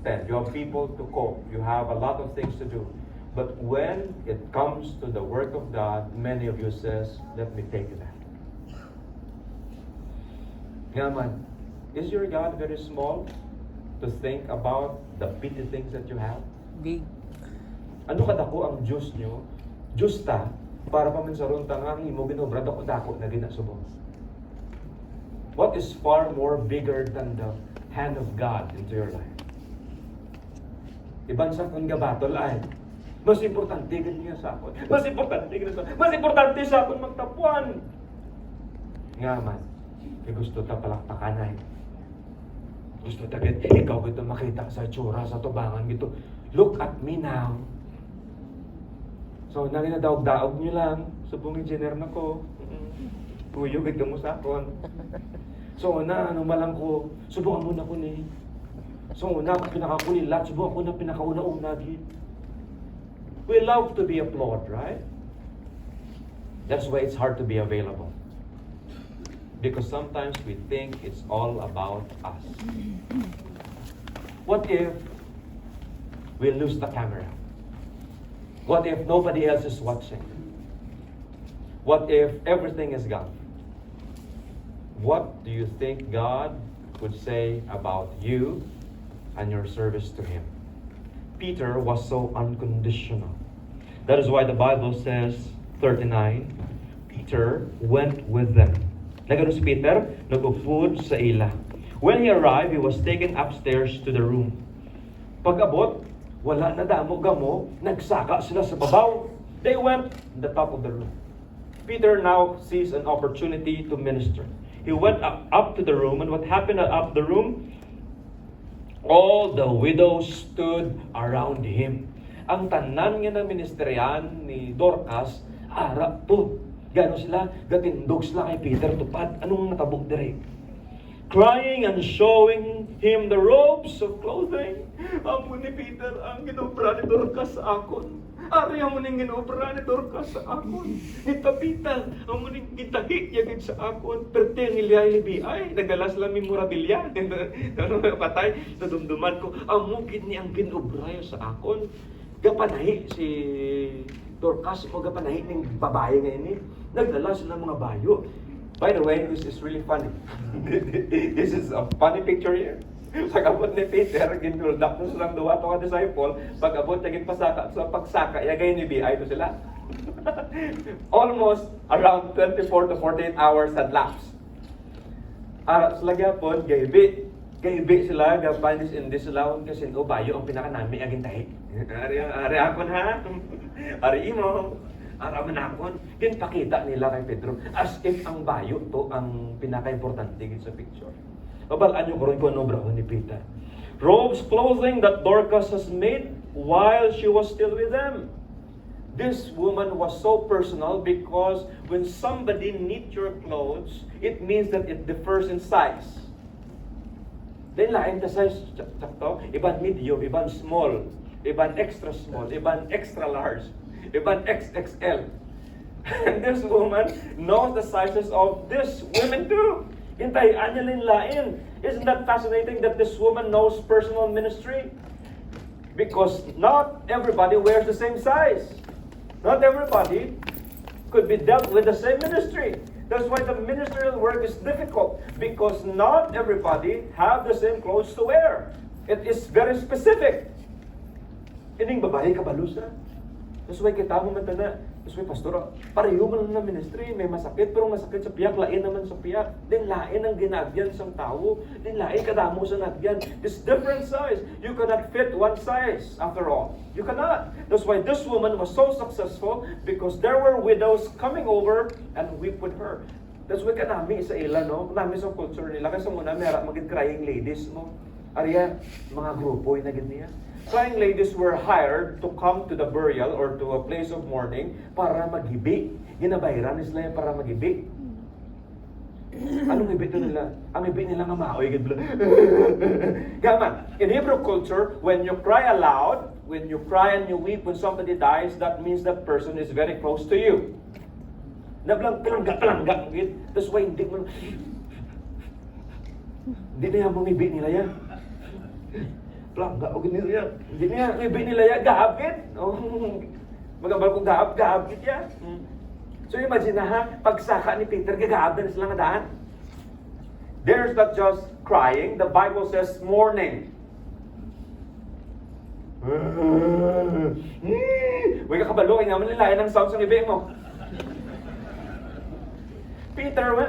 tend. You have people to cope. You have a lot of things to do. But when it comes to the work of God, many of you says, let me take that. Nga man, is your God very small to think about the petty things that you have? Big. Ano kadako ang Diyos nyo? Diyos ta, para paminsaron ta nga ang imo ginobra dako na ginasubong. What is far more bigger than the hand of God into your life? Iban sa kung gabatol ay, mas importante ganyan sa akon. Mas importante ganyan sa akon. Mas importante sa akon magtapuan. Nga man, gusto ta palakpakan ay. Gusto ta git, ikaw gito makita sa tsura, sa tubangan gito. Look at me now. So, naginadaog-daog nyo lang. Subong engineer na ko. Tuyo, gito mo sa akon. So, ano malang ko. Subukan mo na ko ni. So, pinakakulilat. Subukan ko na pinakauna-una git. We love to be applauded, right? That's why it's hard to be available. Because sometimes we think it's all about us. What if we lose the camera? What if nobody else is watching? What if everything is gone? What do you think God would say about you and your service to Him? Peter was so unconditional. That is why the Bible says, 39, Peter went with them. Nagano si Peter, nag-food sa ila. When he arrived, he was taken upstairs to the room. Pag-abot, wala na damo gamo, nagsaka sila sa babaw. They went to the top of the room. Peter now sees an opportunity to minister. He went up to the room, and what happened up the room? All the widows stood around him. Ang tanan nga na ministeryan ni Dorcas, ara po. Gano sila, gatindog sila kay Peter tupad. Anong natabog dire? Crying and showing him the robes of clothing. Amo ni Peter ang ginobra ni Dorcas sa akon. Ari amo ning ginobra ni Dorcas sa akon. Nitapitan, amo ning gitahik yagid sa akon. Perte nilay libi ay nagalas lang memorabilia. Ano patay sa dumduman ko. Amo gid ni ang ginobra sa akon. Gapanahi si Dorcas o gapanahi ning babae ngayon ni. Nagdala sila mga bayo. By the way, this is really funny. This is a funny picture here. Pag-abot ni Peter, ginuldak na silang duwa ito ka disciple. Pag-abot niya pasaka sa pagsaka, yagay ni B.I. ito sila. Almost around 24 to 48 hours had lapsed. Sila gyapon, gaybi sila, gapanis in this laon kasi o bayo ang pinakanami aging tahi. Ari akon ha? Ari imo. Araman akon, pakita nila kay Pedro as if ang bayo to ang pinaka-importante sa picture. Babalaan nyo ko ano brahon ni Peter. Robes, clothing that Dorcas has made while she was still with them. This woman was so personal because when somebody knit your clothes, it means that it differs in size. Then lain ta size sakto, iban medium, iban small, iban extra small, iban extra large. Iban XXL. And this woman knows the sizes of this women too. Hintay, anyalin lain. Isn't that fascinating that this woman knows personal ministry? Because not everybody wears the same size. Not everybody could be dealt with the same ministry. That's why the ministerial work is difficult. Because not everybody have the same clothes to wear. It is very specific. Ining babae kabalusa. That's why kita mo man tanda, that's why pastor, pareho man lang na ministry, may masakit, pero masakit sa piyak, lain naman sa piyak. Then lain ang ginagyan sa tao, then lain kadamo sa nagyan. This different size. You cannot fit one size after all. You cannot. That's why this woman was so successful because there were widows coming over and weep with her. That's why kanami sa ila, no? Kanami sa culture nila. Kasi muna, meron maging crying ladies, no? Ariya, mga grupo yung naging niya. Crying ladies were hired to come to the burial or to a place of mourning para maghibi. Ginabayaran nila para maghibi. Anong ibi ito nila? Ang ibi nila nga maoy. Gaman, in Hebrew culture, when you cry aloud, when you cry and you weep when somebody dies, that means that person is very close to you. Palangga. That's why hindi mo... Hindi na yung mga ibi nila yan. Plangga, o ganito yan. Hindi nga, ibi nila yan, gahapit. Oh, magambal kong gahapit yan. So imagine na ha, pagsaka ni Peter, gagahapit na sila nga daan. There's not just crying, the Bible says mourning. Huwag ka kabalo, kaya naman nilayan ng sounds ng ibig mo. Peter,